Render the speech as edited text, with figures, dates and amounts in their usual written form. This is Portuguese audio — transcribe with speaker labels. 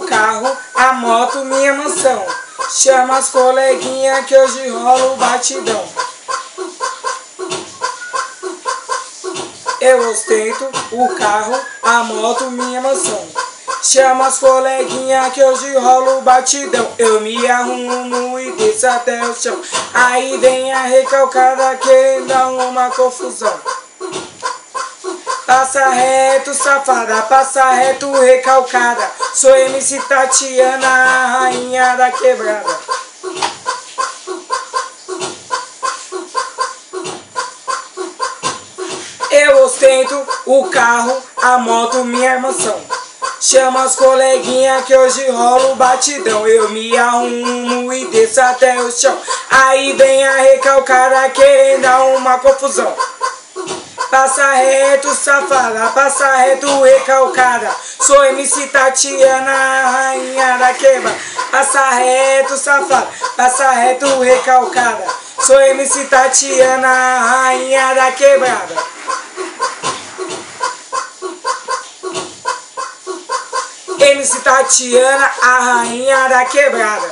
Speaker 1: carro, a moto, minha mansão. Chama as coleguinhas que hoje rola o batidão. Eu ostento o carro, a moto, minha mansão. Chama as coleguinhas que hoje rola o batidão. Eu me arrumo e desço até o chão. Aí vem a recalcada querendo dar uma confusão. Passa reto, safada, passa reto, recalcada. Sou MC Tatiana, a rainha da quebrada. Eu ostento o carro, a moto, minha mansão. Chama as coleguinhas que hoje rola o batidão. Eu me arrumo e desço até o chão. Aí vem a recalcada querendo dar uma confusão. Passa reto, safada, passa reto, recalcada. Sou MC Tatiana, a rainha da quebrada. Passa reto, safada, passa reto, recalcada. Sou MC Tatiana, a rainha da quebrada. MC Tatiana, a rainha da quebrada.